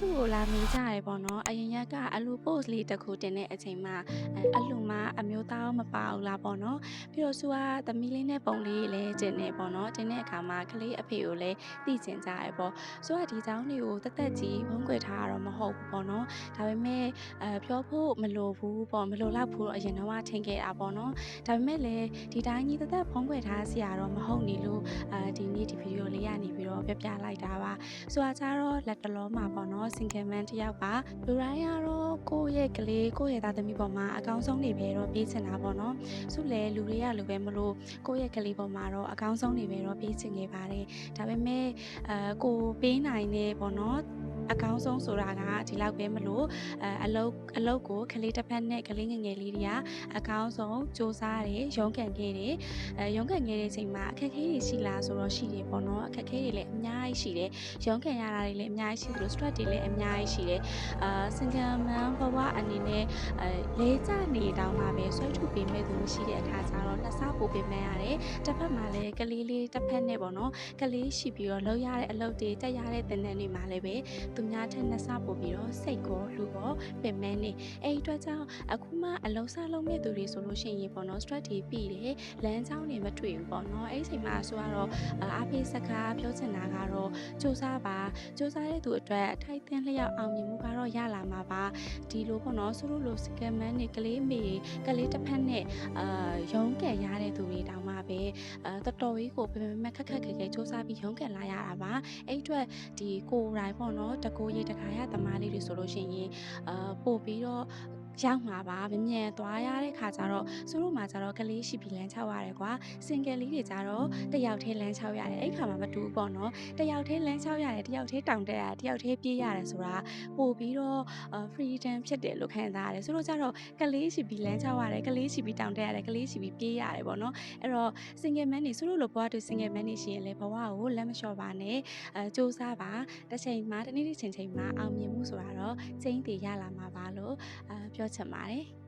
စုကိုလာမေးကြတယ်ပေါ့နော်အရင်ရက်ကအလူ post လေးတစ်ခုတင်တဲ့အချိန်မှာအလူမှာအမျိုးသားမပါဘူးလားပေါ့နော်ပြီးတော့စုကသမီးလေးနဲ့ပုံလေးလည်းတင်နေပေါ့နော်တင်တဲ့အခါမှာကလေးအဖေကိုလည်းသိချင်ကြရပေါ့စုကဒီเจ้าတွေကိုတက်တက်ကြီးဖုံးကွယ်ထားတာတော့မဟုတ်ဘူးပေါ့နော်ဒါပေမဲ့ပြောဖို့မလိုဘူးပေါ့မလိုတော့ဘူးတော့အရင်တော့ထင်ခဲ့တာပေါ့နော်ဒါပေမဲ့လည်းဒီတိုင်းကြီးတက်တက်ဖုံးကွယ်ထားစရာတော့မဟုတ်နေလို့ဒီနေ့ဒီဗီဒီယိုလေးကနေပြီးတော့ပြပြလိုက်တာပါဆိုတော့ကျတော့လက်တလုံးမှာပေါ့နော် single man တယောက်ပါလူတိုင်းကတော့ကိုယ့်ရဲ့ကလေးကိုယ့်ရဲ့သားသမီးပေါ်မှာအကောင်းဆုံးနေပဲတော့ပြေးချင်တာပေါ့နော်ဆိုလဲလူတွေကလူပဲမလို့ကိုယ့်ရဲ့ကလေးပေါ်မှာတော့အကောင်းဆုံးနေပဲတော့ပြေးချင်ခဲ့ပါတယ်ဒါပေမဲ့ကိုပေးနိုင်နေပေါ့နော်အကောင်းဆုံးဆိုတာကဒီလောက်ပဲမလို့အလုတ်ကိုကလေးတစ်ဖက်နဲ့ကလေးငယ်ငယ်လေးတွေကအကောင်းဆုံးစူးစမ်းတယ်ရုန်းကန်ခဲ့တယ်ရုန်းကန်ခဲ့တဲ့အချိန်မှာအခက်အခဲတွေရှိလားဆိုတော့ရှိတယ်ပေါ့နော်အခက်အခဲတွေလည်းအများကြီးရှိတယ်ရုန်းကန်ရတာတွေလည်းအများကြီးရှိတယ် stress တွေလည်းအများကြီးရှိတယ်single man ဘဝအနေနဲ့လေးကြနေတောင်မှပဲဆွဲထုတ်ပေးမဲ့သူရှိတဲ့အခါကျတော့နှစ်ဆပိုပေးမဲ့ရတယ်တစ်ဖက်မှာလည်းကလေးလေးတစ်ဖက်နဲ့ပေါ့နော်ကလေးရှိပြီးတော့လောက်ရတဲ့အလုပ်တွေတက်ရတဲ့တင်တန်းတွေမှာလည်းပဲသူများထက်နှစ်ဆပိုပြီးတော့စိတ်ကောလူကောပင်မဲနေအဲ့အတွက်ကြောင့်အခုမှအလုံးစားလုံးမဲ့သူတွေဆိုလို့ရှိရင်ပေါ့နော် stress တွေပြီးတယ်လမ်းကြောင်းတွေမတွေ့ဘူးပေါ့နော်အဲ့ဒီချိန်မှာဆိုတော့အားပေးစကားပြောချင်တာကတော့စူးစမ်းတဲ့သူအတွက်ထိုက်သင့်လျောက်အောင်မြင်မှုကတော့ရလာမှာပါဒီလိုပေါ့နော်ဆိုလို့ single man တွေကလေးမေကလေးတစ်ဖက်နဲ့ရုန်းကန်ရတဲ့သူတွေတောင်မှပဲတော်တော်ကြီးကိုပြပြခက်ခက်ခဲခဲစူးစမ်းပြီးရုန်းကန်လာရတာပါအဲ့အတွက်ဒီကိုယ်တိုင်ပေါ့နော်တကိုးရေးတခါရသမားလေးတွေဆိုလို့ရှိရင်ပို့ပြီးတော့ရောက်မှာပါမြ мян သွားရတဲ့ခါကျတော့သူတို့မှာကျတော့ကလေးရှိပြီးလမ်းချောက်ရတယ်ကွာ single လေးတွေကျတော့တယောက်တည်းလမ်းချောက်ရတယ်အဲ့ခါမှာမတူဘူးပေါ့နော်တယောက်တည်းလမ်းချောက်ရတယ်တယောက်တည်းတောင်တက်ရတယ်တယောက်တည်းပြေးရတယ်ဆိုတာပို့ပြီးတော့freedom ဖြစ်တယ်လို့ခံစားရတယ်သူတို့ကျတော့ကလေးရှိပြီးလမ်းချောက်ရတယ်ကလေးရှိပြီးတောင်တက်ရတယ်ကလေးရှိပြီးပြေးရတယ်ပေါ့နော်အဲ့တော့ single man တွေသူတို့လိုဘဝတူ single man တွေရှိရင်လေဘဝကိုလက်မလျှော့ပါနဲ့စူးစမ်းပါတစ်ချိန်မှာတစ်နေ့တစ်ချိန်မှာအောင်မြင်မှုဆိုတာတော့ကျင်းတည်ရလာမှာပါလို့ပြောချင်ပါတယ်